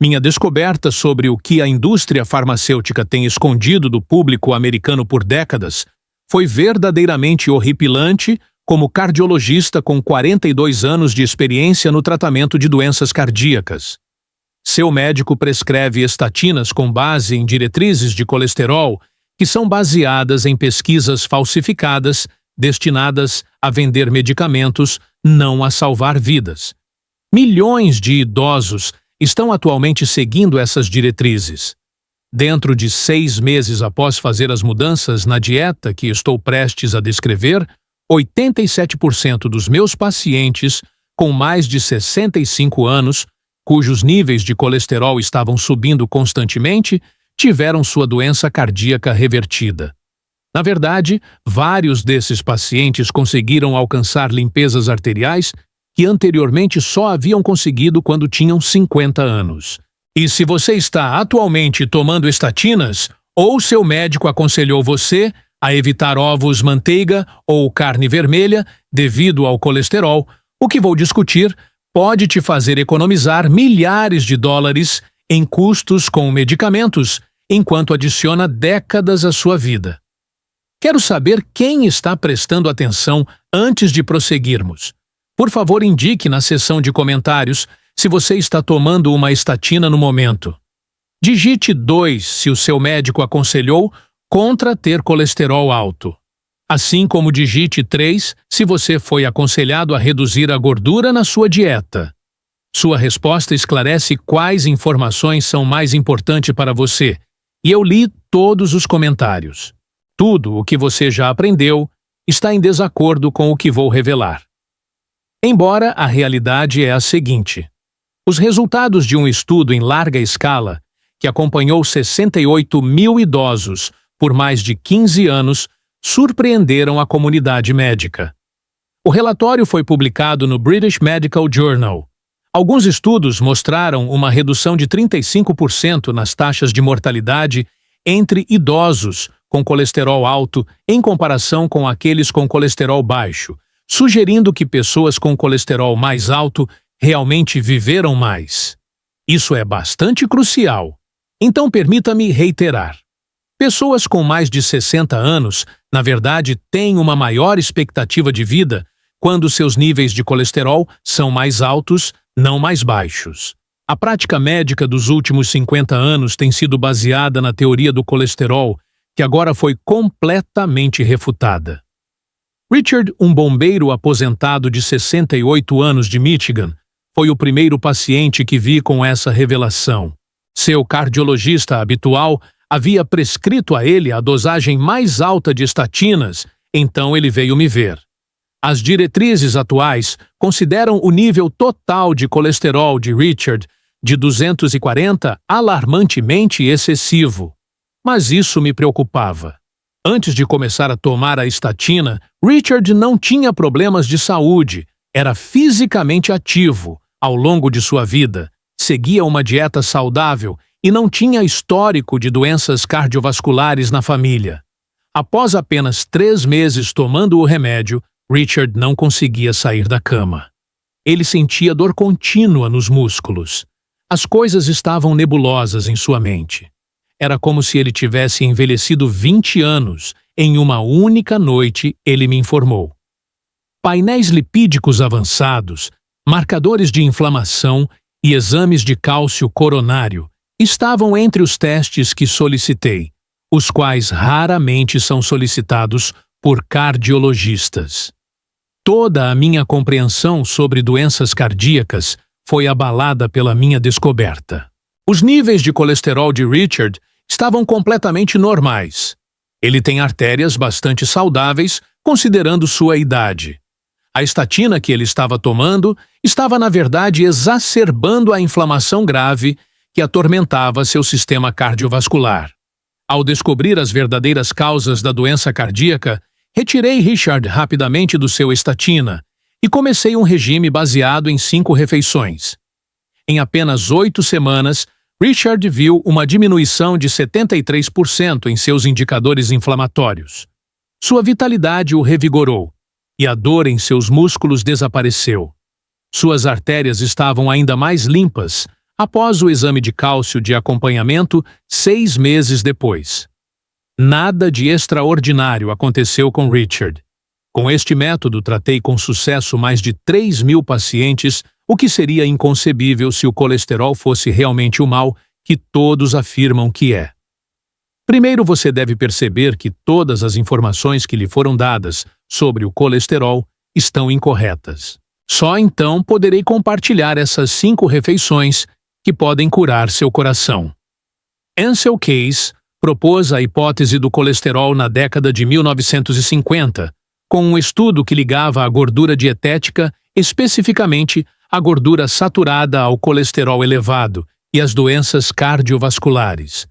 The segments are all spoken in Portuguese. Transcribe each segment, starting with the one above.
Minha descoberta sobre o que a indústria farmacêutica tem escondido do público americano por décadas foi verdadeiramente horripilante como cardiologista com 42 anos de experiência no tratamento de doenças cardíacas. Seu médico prescreve estatinas com base em diretrizes de colesterol que são baseadas em pesquisas falsificadas destinadas a vender medicamentos, não a salvar vidas. Milhões de idosos estão atualmente seguindo essas diretrizes. Dentro de 6 meses após fazer as mudanças na dieta que estou prestes a descrever, 87% dos meus pacientes com mais de 65 anos, cujos níveis de colesterol estavam subindo constantemente, tiveram sua doença cardíaca revertida. Na verdade, vários desses pacientes conseguiram alcançar limpezas arteriais que anteriormente só haviam conseguido quando tinham 50 anos. E se você está atualmente tomando estatinas, ou seu médico aconselhou você a evitar ovos, manteiga ou carne vermelha devido ao colesterol, o que vou discutir pode te fazer economizar milhares de dólares em custos com medicamentos, enquanto adiciona décadas à sua vida. Quero saber quem está prestando atenção antes de prosseguirmos. Por favor, indique na seção de comentários se você está tomando uma estatina no momento. Digite 2 se o seu médico aconselhou contra ter colesterol alto. Assim como digite 3 se você foi aconselhado a reduzir a gordura na sua dieta. Sua resposta esclarece quais informações são mais importantes para você, e eu li todos os comentários. Tudo o que você já aprendeu está em desacordo com o que vou revelar. Embora a realidade é a seguinte: os resultados de um estudo em larga escala, que acompanhou 68 mil idosos por mais de 15 anos, surpreenderam a comunidade médica. O relatório foi publicado no British Medical Journal. Alguns estudos mostraram uma redução de 35% nas taxas de mortalidade entre idosos com colesterol alto em comparação com aqueles com colesterol baixo, sugerindo que pessoas com colesterol mais alto realmente viveram mais. Isso é bastante crucial. Então permita-me reiterar. Pessoas com mais de 60 anos, na verdade, têm uma maior expectativa de vida quando seus níveis de colesterol são mais altos, não mais baixos. A prática médica dos últimos 50 anos tem sido baseada na teoria do colesterol, que agora foi completamente refutada. Richard, um bombeiro aposentado de 68 anos de Michigan, foi o primeiro paciente que vi com essa revelação. Seu cardiologista habitual havia prescrito a ele a dosagem mais alta de estatinas, então ele veio me ver. As diretrizes atuais consideram o nível total de colesterol de Richard de 240 alarmantemente excessivo. Mas isso me preocupava. Antes de começar a tomar a estatina, Richard não tinha problemas de saúde, era fisicamente ativo ao longo de sua vida, seguia uma dieta saudável e não tinha histórico de doenças cardiovasculares na família. Após apenas 3 meses tomando o remédio, Richard não conseguia sair da cama. Ele sentia dor contínua nos músculos. As coisas estavam nebulosas em sua mente. Era como se ele tivesse envelhecido 20 anos. Em uma única noite, ele me informou. Painéis lipídicos avançados, marcadores de inflamação e exames de cálcio coronário estavam entre os testes que solicitei, os quais raramente são solicitados por cardiologistas. Toda a minha compreensão sobre doenças cardíacas foi abalada pela minha descoberta. Os níveis de colesterol de Richard estavam completamente normais. Ele tem artérias bastante saudáveis, considerando sua idade. A estatina que ele estava tomando estava, na verdade, exacerbando a inflamação grave que atormentava seu sistema cardiovascular. Ao descobrir as verdadeiras causas da doença cardíaca, retirei Richard rapidamente do seu estatina e comecei um regime baseado em 5 refeições. Em apenas 8 semanas, Richard viu uma diminuição de 73% em seus indicadores inflamatórios. Sua vitalidade o revigorou e a dor em seus músculos desapareceu. Suas artérias estavam ainda mais limpas, após o exame de cálcio de acompanhamento 6 meses depois. Nada de extraordinário aconteceu com Richard. Com este método, tratei com sucesso mais de 3.000 pacientes, o que seria inconcebível se o colesterol fosse realmente o mal que todos afirmam que é. Primeiro, você deve perceber que todas as informações que lhe foram dadas sobre o colesterol estão incorretas. Só então poderei compartilhar essas 5 refeições que podem curar seu coração. Ansel Keys propôs a hipótese do colesterol na década de 1950, com um estudo que ligava a gordura dietética, especificamente a gordura saturada, ao colesterol elevado e às doenças cardiovasculares.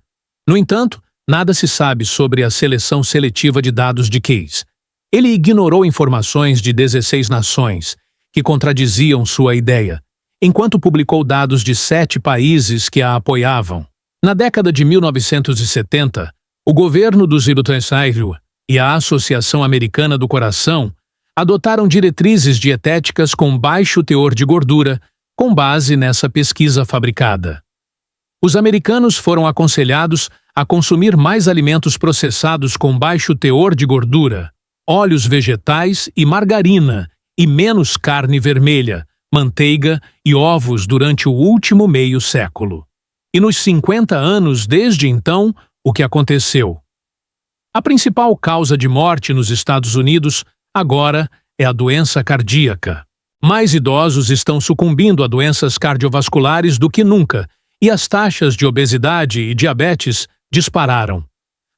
No entanto, nada se sabe sobre a seleção seletiva de dados de Keys. Ele ignorou informações de 16 nações, que contradiziam sua ideia, enquanto publicou dados de 7 países que a apoiavam. Na década de 1970, o governo do Zimbabwe e a Associação Americana do Coração adotaram diretrizes dietéticas com baixo teor de gordura, com base nessa pesquisa fabricada. Os americanos foram aconselhados a consumir mais alimentos processados com baixo teor de gordura, óleos vegetais e margarina, e menos carne vermelha, manteiga e ovos durante o último meio século. E nos 50 anos desde então, o que aconteceu? A principal causa de morte nos Estados Unidos agora é a doença cardíaca. Mais idosos estão sucumbindo a doenças cardiovasculares do que nunca, e as taxas de obesidade e diabetes dispararam.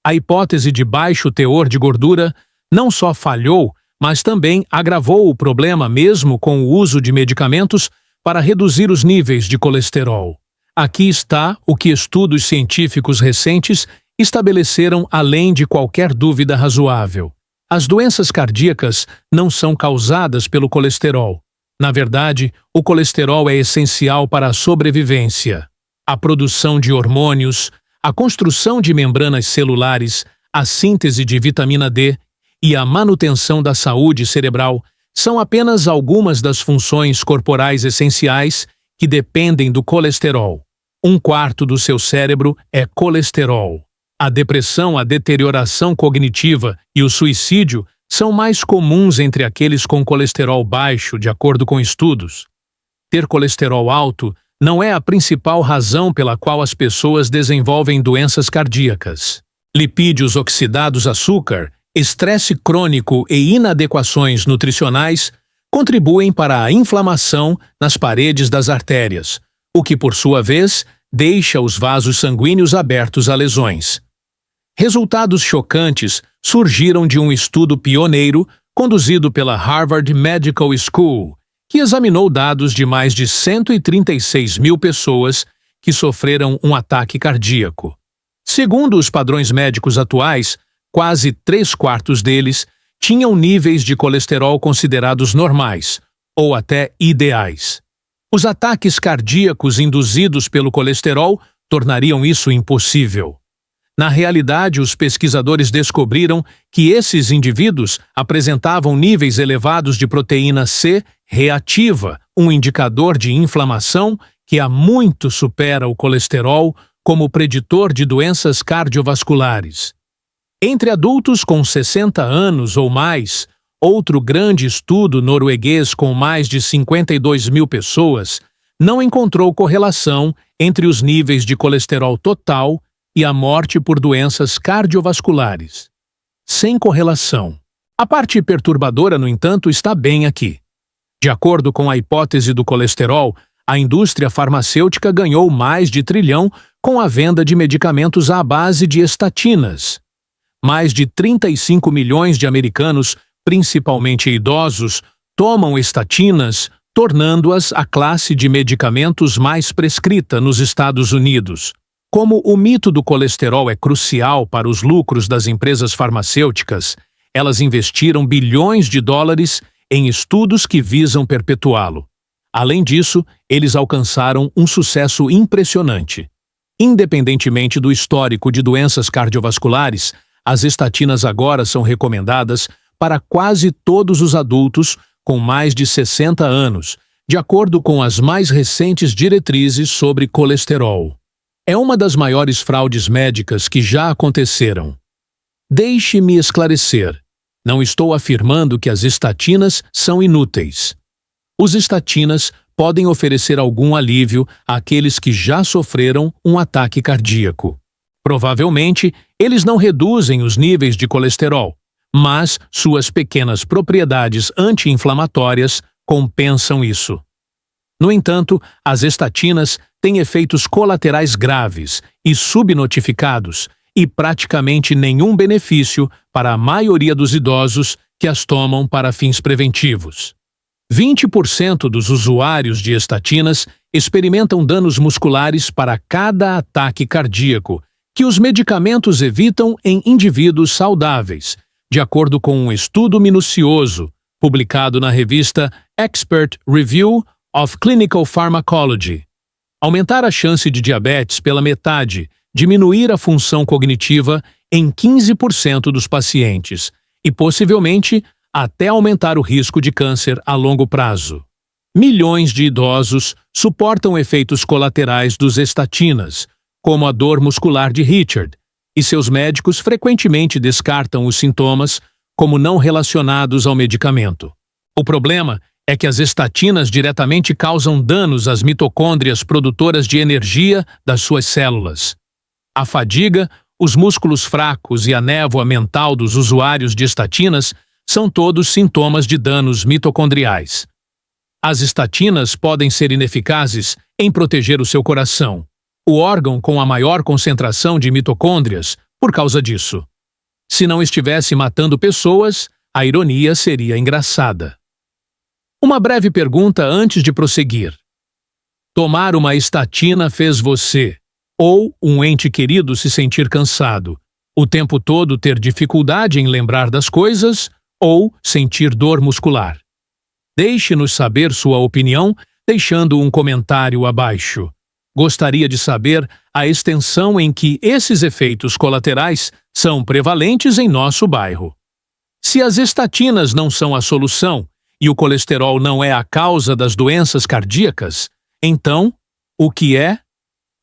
A hipótese de baixo teor de gordura não só falhou, mas também agravou o problema mesmo com o uso de medicamentos para reduzir os níveis de colesterol. Aqui está o que estudos científicos recentes estabeleceram além de qualquer dúvida razoável. As doenças cardíacas não são causadas pelo colesterol. Na verdade, o colesterol é essencial para a sobrevivência. A produção de hormônios, a construção de membranas celulares, a síntese de vitamina D e a manutenção da saúde cerebral são apenas algumas das funções corporais essenciais que dependem do colesterol. 1/4 do seu cérebro é colesterol. A depressão, a deterioração cognitiva e o suicídio são mais comuns entre aqueles com colesterol baixo, de acordo com estudos. Ter colesterol alto não é a principal razão pela qual as pessoas desenvolvem doenças cardíacas. Lipídios oxidados, açúcar, estresse crônico e inadequações nutricionais contribuem para a inflamação nas paredes das artérias, o que, por sua vez, deixa os vasos sanguíneos abertos a lesões. Resultados chocantes surgiram de um estudo pioneiro conduzido pela Harvard Medical School, que examinou dados de mais de 136.000 pessoas que sofreram um ataque cardíaco. Segundo os padrões médicos atuais, quase 3/4 deles tinham níveis de colesterol considerados normais, ou até ideais. Os ataques cardíacos induzidos pelo colesterol tornariam isso impossível. Na realidade, os pesquisadores descobriram que esses indivíduos apresentavam níveis elevados de proteína C reativa, um indicador de inflamação que há muito supera o colesterol como preditor de doenças cardiovasculares. Entre adultos com 60 anos ou mais, outro grande estudo norueguês com mais de 52.000 pessoas não encontrou correlação entre os níveis de colesterol total e a morte por doenças cardiovasculares. Sem correlação. A parte perturbadora, no entanto, está bem aqui. De acordo com a hipótese do colesterol, a indústria farmacêutica ganhou mais de 1 trilhão com a venda de medicamentos à base de estatinas. Mais de 35 milhões de americanos, principalmente idosos, tomam estatinas, tornando-as a classe de medicamentos mais prescrita nos Estados Unidos. Como o mito do colesterol é crucial para os lucros das empresas farmacêuticas, elas investiram bilhões de dólares em estudos que visam perpetuá-lo. Além disso, eles alcançaram um sucesso impressionante. Independentemente do histórico de doenças cardiovasculares, as estatinas agora são recomendadas para quase todos os adultos com mais de 60 anos, de acordo com as mais recentes diretrizes sobre colesterol. É uma das maiores fraudes médicas que já aconteceram. Deixe-me esclarecer. Não estou afirmando que as estatinas são inúteis. Os estatinas podem oferecer algum alívio àqueles que já sofreram um ataque cardíaco. Provavelmente, eles não reduzem os níveis de colesterol, mas suas pequenas propriedades anti-inflamatórias compensam isso. No entanto, as estatinas têm efeitos colaterais graves e subnotificados e praticamente nenhum benefício para a maioria dos idosos que as tomam para fins preventivos. 20% dos usuários de estatinas experimentam danos musculares para cada ataque cardíaco, que os medicamentos evitam em indivíduos saudáveis, de acordo com um estudo minucioso publicado na revista Expert Review of Clinical Pharmacology. Aumentar a chance de diabetes pela metade, diminuir a função cognitiva em 15% dos pacientes e, possivelmente, até aumentar o risco de câncer a longo prazo. Milhões de idosos suportam efeitos colaterais dos estatinas, como a dor muscular de Richard, e seus médicos frequentemente descartam os sintomas como não relacionados ao medicamento. O problema é que as estatinas diretamente causam danos às mitocôndrias produtoras de energia das suas células. A fadiga, os músculos fracos e a névoa mental dos usuários de estatinas são todos sintomas de danos mitocondriais. As estatinas podem ser ineficazes em proteger o seu coração, o órgão com a maior concentração de mitocôndrias, por causa disso. Se não estivesse matando pessoas, a ironia seria engraçada. Uma breve pergunta antes de prosseguir. Tomar uma estatina fez você, ou um ente querido, se sentir cansado, o tempo todo ter dificuldade em lembrar das coisas, ou sentir dor muscular? Deixe-nos saber sua opinião deixando um comentário abaixo. Gostaria de saber a extensão em que esses efeitos colaterais são prevalentes em nosso bairro. Se as estatinas não são a solução e o colesterol não é a causa das doenças cardíacas, então, o que é?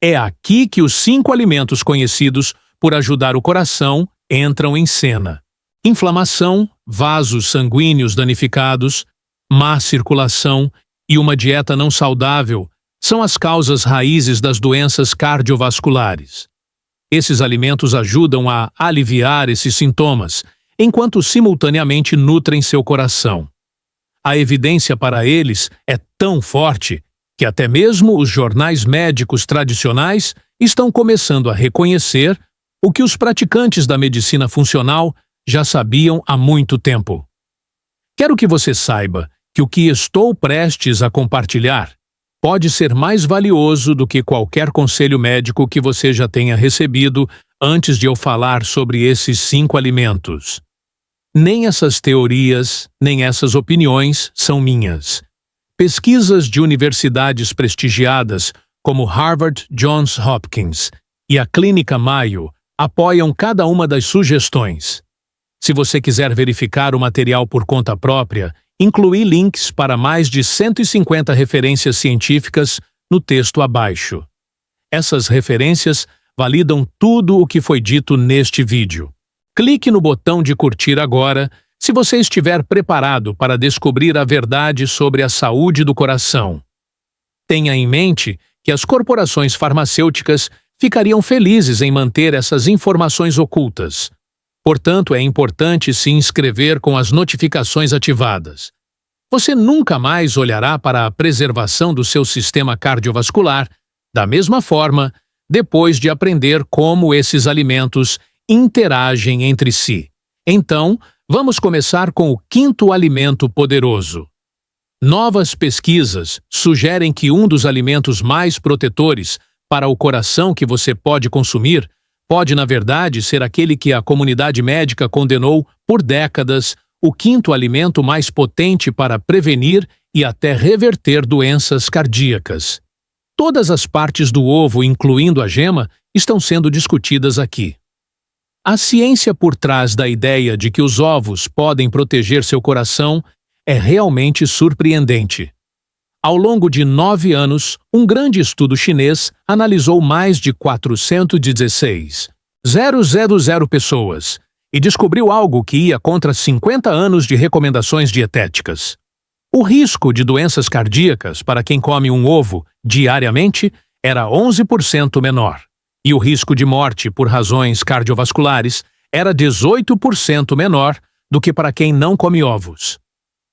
É aqui que os 5 alimentos conhecidos por ajudar o coração entram em cena. Inflamação, vasos sanguíneos danificados, má circulação e uma dieta não saudável são as causas raízes das doenças cardiovasculares. Esses alimentos ajudam a aliviar esses sintomas, enquanto simultaneamente nutrem seu coração. A evidência para eles é tão forte que até mesmo os jornais médicos tradicionais estão começando a reconhecer o que os praticantes da medicina funcional já sabiam há muito tempo. Quero que você saiba que o que estou prestes a compartilhar pode ser mais valioso do que qualquer conselho médico que você já tenha recebido antes de eu falar sobre esses 5 alimentos. Nem essas teorias, nem essas opiniões são minhas. Pesquisas de universidades prestigiadas como Harvard Johns Hopkins e a Clínica Mayo apoiam cada uma das sugestões. Se você quiser verificar o material por conta própria, incluí links para mais de 150 referências científicas no texto abaixo. Essas referências validam tudo o que foi dito neste vídeo. Clique no botão de curtir agora se você estiver preparado para descobrir a verdade sobre a saúde do coração. Tenha em mente que as corporações farmacêuticas ficariam felizes em manter essas informações ocultas. Portanto, é importante se inscrever com as notificações ativadas. Você nunca mais olhará para a preservação do seu sistema cardiovascular da mesma forma depois de aprender como esses alimentos interagem entre si. Então, vamos começar com o 5º alimento poderoso. Novas pesquisas sugerem que um dos alimentos mais protetores para o coração que você pode consumir pode, na verdade, ser aquele que a comunidade médica condenou por décadas o 5º alimento mais potente para prevenir e até reverter doenças cardíacas. Todas as partes do ovo, incluindo a gema, estão sendo discutidas aqui. A ciência por trás da ideia de que os ovos podem proteger seu coração é realmente surpreendente. Ao longo de 9 anos, um grande estudo chinês analisou mais de 416.000 pessoas e descobriu algo que ia contra 50 anos de recomendações dietéticas. O risco de doenças cardíacas para quem come um ovo diariamente era 11% menor, e o risco de morte por razões cardiovasculares era 18% menor do que para quem não come ovos.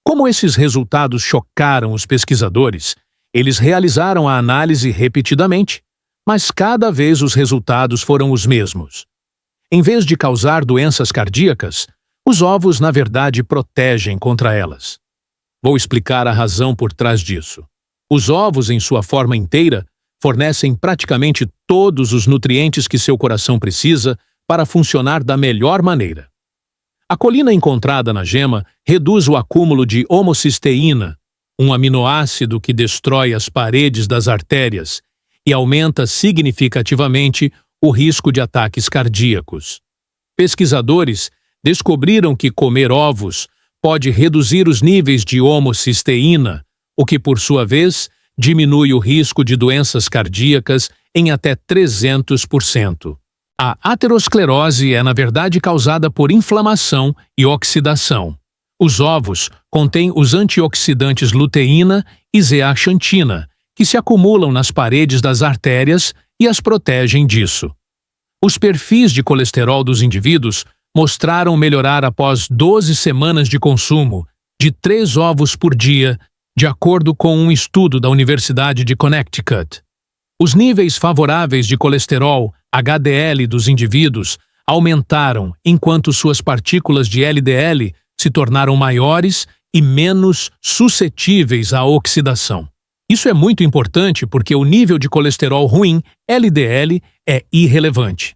Como esses resultados chocaram os pesquisadores, eles realizaram a análise repetidamente, mas cada vez os resultados foram os mesmos. Em vez de causar doenças cardíacas, os ovos, na verdade, protegem contra elas. Vou explicar a razão por trás disso. Os ovos, em sua forma inteira, fornecem praticamente todos os nutrientes que seu coração precisa para funcionar da melhor maneira. A colina encontrada na gema reduz o acúmulo de homocisteína, um aminoácido que destrói as paredes das artérias e aumenta significativamente o risco de ataques cardíacos. Pesquisadores descobriram que comer ovos pode reduzir os níveis de homocisteína, o que, por sua vez, diminui o risco de doenças cardíacas em até 300%. A aterosclerose é, na verdade, causada por inflamação e oxidação. Os ovos contêm os antioxidantes luteína e zeaxantina, que se acumulam nas paredes das artérias e as protegem disso. Os perfis de colesterol dos indivíduos mostraram melhorar após 12 semanas de consumo de 3 ovos por dia, de acordo com um estudo da Universidade de Connecticut. Os níveis favoráveis de colesterol HDL dos indivíduos aumentaram enquanto suas partículas de LDL se tornaram maiores e menos suscetíveis à oxidação. Isso é muito importante porque o nível de colesterol ruim, LDL, é irrelevante.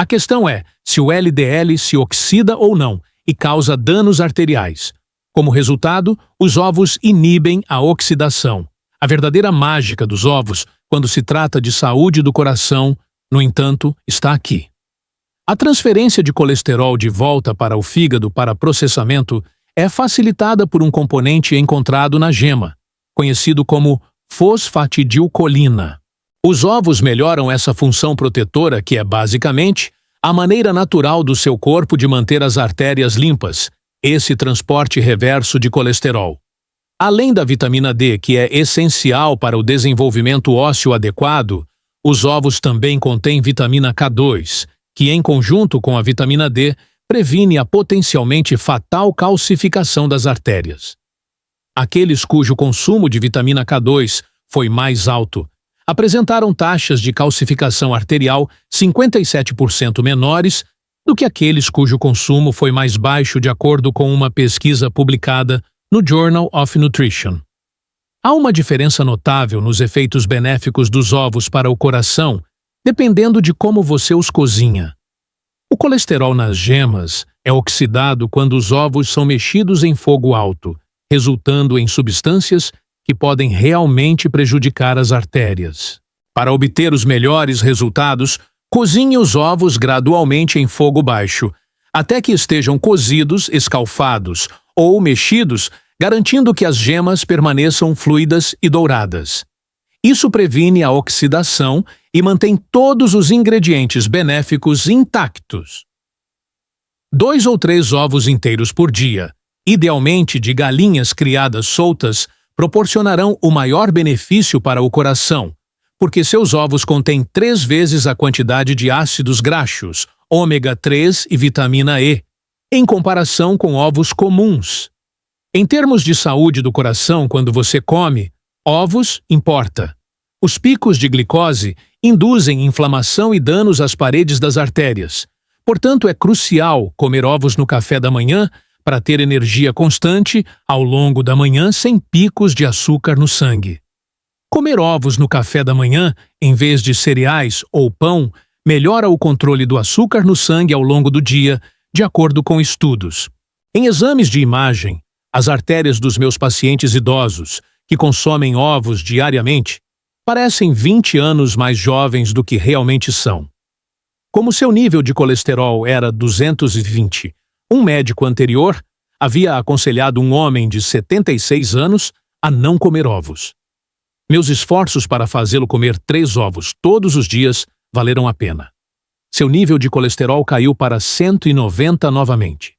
A questão é se o LDL se oxida ou não e causa danos arteriais. Como resultado, os ovos inibem a oxidação. A verdadeira mágica dos ovos, quando se trata de saúde do coração, no entanto, está aqui. A transferência de colesterol de volta para o fígado para processamento é facilitada por um componente encontrado na gema, conhecido como fosfatidilcolina. Os ovos melhoram essa função protetora que é, basicamente, a maneira natural do seu corpo de manter as artérias limpas, esse transporte reverso de colesterol. Além da vitamina D, que é essencial para o desenvolvimento ósseo adequado, os ovos também contêm vitamina K2, que, em conjunto com a vitamina D, previne a potencialmente fatal calcificação das artérias. Aqueles cujo consumo de vitamina K2 foi mais alto apresentaram taxas de calcificação arterial 57% menores do que aqueles cujo consumo foi mais baixo, de acordo com uma pesquisa publicada no Journal of Nutrition. Há uma diferença notável nos efeitos benéficos dos ovos para o coração, dependendo de como você os cozinha. O colesterol nas gemas é oxidado quando os ovos são mexidos em fogo alto, resultando em substâncias que podem realmente prejudicar as artérias. Para obter os melhores resultados, cozinhe os ovos gradualmente em fogo baixo, até que estejam cozidos, escalfados ou mexidos, garantindo que as gemas permaneçam fluidas e douradas. Isso previne a oxidação e mantém todos os ingredientes benéficos intactos. 2 ou 3 ovos inteiros por dia, idealmente de galinhas criadas soltas, proporcionarão o maior benefício para o coração, porque seus ovos contêm 3 vezes a quantidade de ácidos graxos, ômega 3 e vitamina E, em comparação com ovos comuns. Em termos de saúde do coração, quando você come, ovos importa. Os picos de glicose induzem inflamação e danos às paredes das artérias. Portanto, é crucial comer ovos no café da manhã para ter energia constante ao longo da manhã sem picos de açúcar no sangue. Comer ovos no café da manhã, em vez de cereais ou pão, melhora o controle do açúcar no sangue ao longo do dia, de acordo com estudos. Em exames de imagem, as artérias dos meus pacientes idosos, que consomem ovos diariamente, parecem 20 anos mais jovens do que realmente são. Como seu nível de colesterol era 220, um médico anterior havia aconselhado um homem de 76 anos a não comer ovos. Meus esforços para fazê-lo comer 3 ovos todos os dias valeram a pena. Seu nível de colesterol caiu para 190 novamente.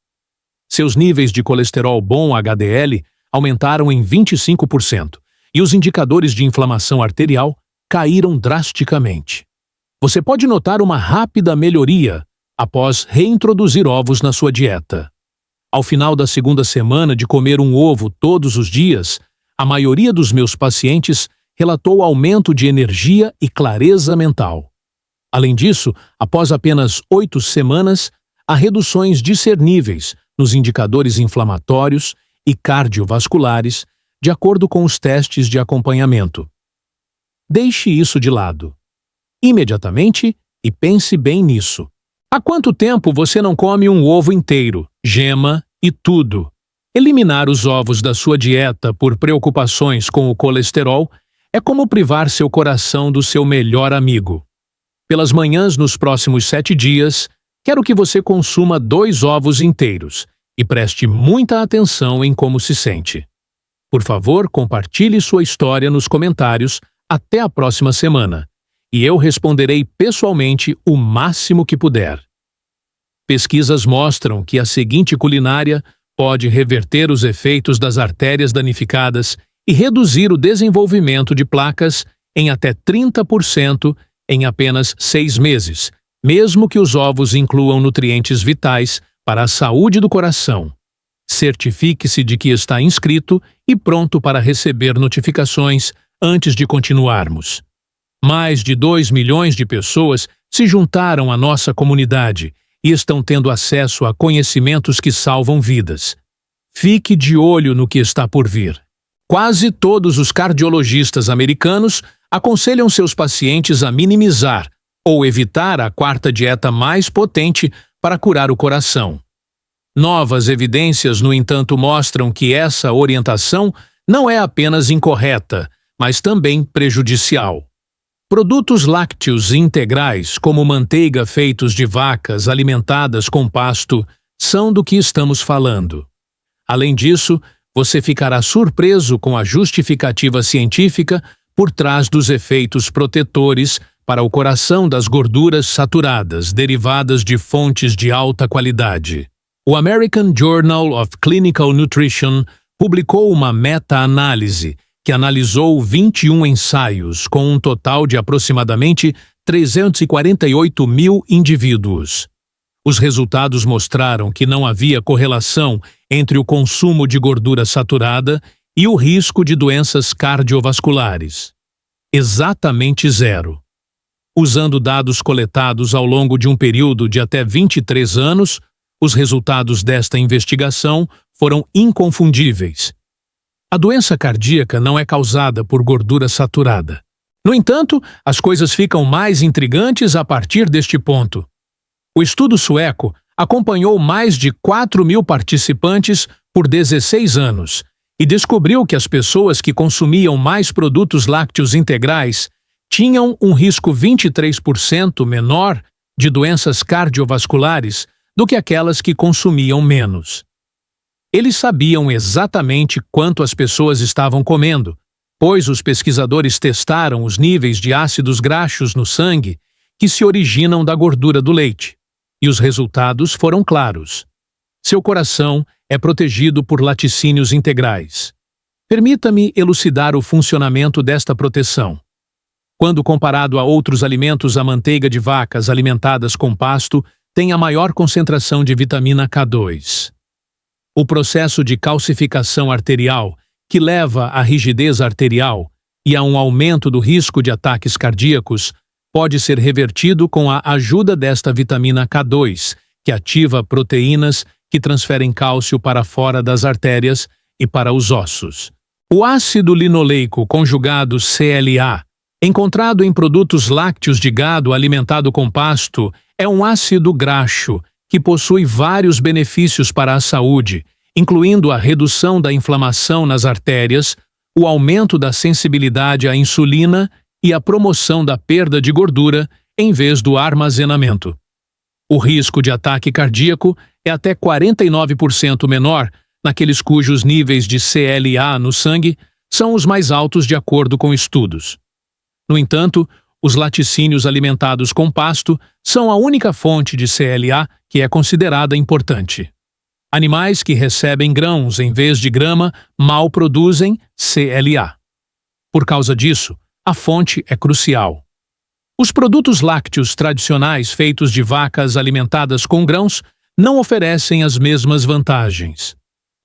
Seus níveis de colesterol bom HDL aumentaram em 25% e os indicadores de inflamação arterial caíram drasticamente. Você pode notar uma rápida melhoria após reintroduzir ovos na sua dieta. Ao final da 2ª semana de comer um ovo todos os dias, a maioria dos meus pacientes relatou aumento de energia e clareza mental. Além disso, após apenas 8 semanas, há reduções discerníveis nos indicadores inflamatórios e cardiovasculares, de acordo com os testes de acompanhamento. Deixe isso de lado, imediatamente, e pense bem nisso. Há quanto tempo você não come um ovo inteiro, gema e tudo? Eliminar os ovos da sua dieta por preocupações com o colesterol é como privar seu coração do seu melhor amigo. Pelas manhãs nos próximos 7 dias, quero que você consuma 2 ovos inteiros e preste muita atenção em como se sente. Por favor, compartilhe sua história nos comentários até a próxima semana, e eu responderei pessoalmente o máximo que puder. Pesquisas mostram que a seguinte culinária pode reverter os efeitos das artérias danificadas e reduzir o desenvolvimento de placas em até 30% em apenas 6 meses, mesmo que os ovos incluam nutrientes vitais para a saúde do coração. Certifique-se de que está inscrito e pronto para receber notificações antes de continuarmos. Mais de 2 milhões de pessoas se juntaram à nossa comunidade e estão tendo acesso a conhecimentos que salvam vidas. Fique de olho no que está por vir. Quase todos os cardiologistas americanos aconselham seus pacientes a minimizar ou evitar a 4ª dieta mais potente para curar o coração. Novas evidências, no entanto, mostram que essa orientação não é apenas incorreta, mas também prejudicial. Produtos lácteos integrais, como manteiga feitos de vacas alimentadas com pasto, são do que estamos falando. Além disso, você ficará surpreso com a justificativa científica por trás dos efeitos protetores para o coração das gorduras saturadas derivadas de fontes de alta qualidade. O American Journal of Clinical Nutrition publicou uma meta-análise que analisou 21 ensaios com um total de aproximadamente 348 mil indivíduos. Os resultados mostraram que não havia correlação entre o consumo de gordura saturada e o risco de doenças cardiovasculares. Exatamente 0. Usando dados coletados ao longo de um período de até 23 anos, os resultados desta investigação foram inconfundíveis. A doença cardíaca não é causada por gordura saturada. No entanto, as coisas ficam mais intrigantes a partir deste ponto. O estudo sueco acompanhou mais de 4 mil participantes por 16 anos e descobriu que as pessoas que consumiam mais produtos lácteos integrais tinham um risco 23% menor de doenças cardiovasculares do que aquelas que consumiam menos. Eles sabiam exatamente quanto as pessoas estavam comendo, pois os pesquisadores testaram os níveis de ácidos graxos no sangue que se originam da gordura do leite, e os resultados foram claros. Seu coração é protegido por laticínios integrais. Permita-me elucidar o funcionamento desta proteção. Quando comparado a outros alimentos, a manteiga de vacas alimentadas com pasto tem a maior concentração de vitamina K2. O processo de calcificação arterial, que leva à rigidez arterial e a um aumento do risco de ataques cardíacos, pode ser revertido com a ajuda desta vitamina K2, que ativa proteínas que transferem cálcio para fora das artérias e para os ossos. O ácido linoleico conjugado CLA, encontrado em produtos lácteos de gado alimentado com pasto, é um ácido graxo que possui vários benefícios para a saúde, incluindo a redução da inflamação nas artérias, o aumento da sensibilidade à insulina e a promoção da perda de gordura em vez do armazenamento. O risco de ataque cardíaco é até 49% menor naqueles cujos níveis de CLA no sangue são os mais altos de acordo com estudos. No entanto, os laticínios alimentados com pasto são a única fonte de CLA que é considerada importante. Animais que recebem grãos em vez de grama mal produzem CLA. Por causa disso, a fonte é crucial. Os produtos lácteos tradicionais feitos de vacas alimentadas com grãos não oferecem as mesmas vantagens.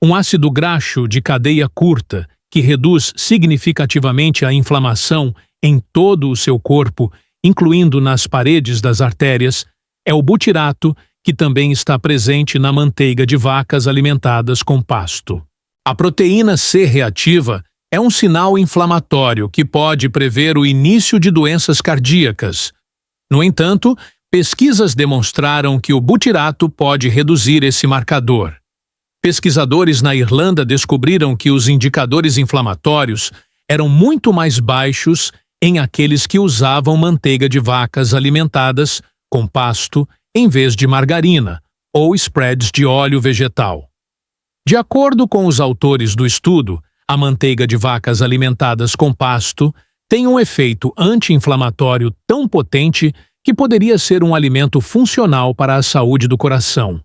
Um ácido graxo de cadeia curta, que reduz significativamente a inflamação em todo o seu corpo, incluindo nas paredes das artérias, é o butirato, que também está presente na manteiga de vacas alimentadas com pasto. A proteína C reativa é um sinal inflamatório que pode prever o início de doenças cardíacas. No entanto, pesquisas demonstraram que o butirato pode reduzir esse marcador. Pesquisadores na Irlanda descobriram que os indicadores inflamatórios eram muito mais baixos em aqueles que usavam manteiga de vacas alimentadas com pasto em vez de margarina ou spreads de óleo vegetal. De acordo com os autores do estudo, a manteiga de vacas alimentadas com pasto tem um efeito anti-inflamatório tão potente que poderia ser um alimento funcional para a saúde do coração.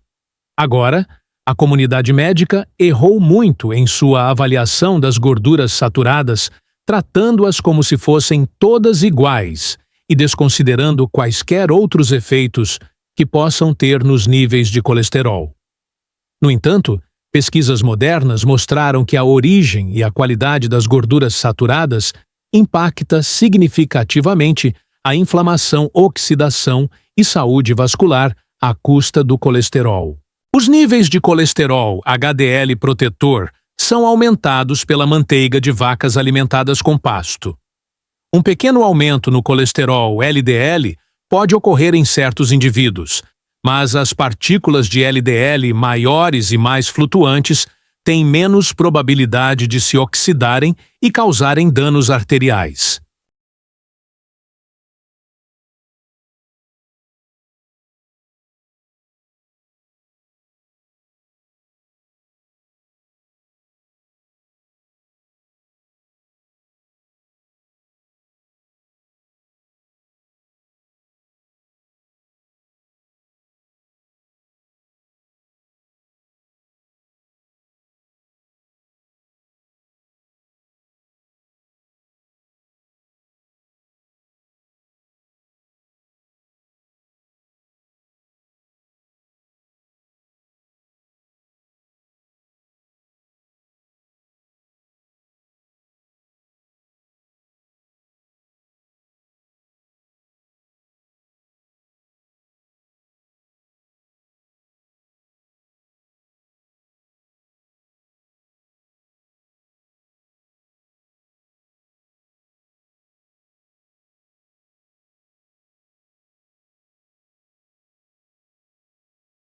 Agora, a comunidade médica errou muito em sua avaliação das gorduras saturadas, tratando-as como se fossem todas iguais e desconsiderando quaisquer outros efeitos que possam ter nos níveis de colesterol. No entanto, pesquisas modernas mostraram que a origem e a qualidade das gorduras saturadas impacta significativamente a inflamação, oxidação e saúde vascular à custa do colesterol. Os níveis de colesterol HDL protetor são aumentados pela manteiga de vacas alimentadas com pasto. Um pequeno aumento no colesterol LDL pode ocorrer em certos indivíduos, mas as partículas de LDL maiores e mais flutuantes têm menos probabilidade de se oxidarem e causarem danos arteriais.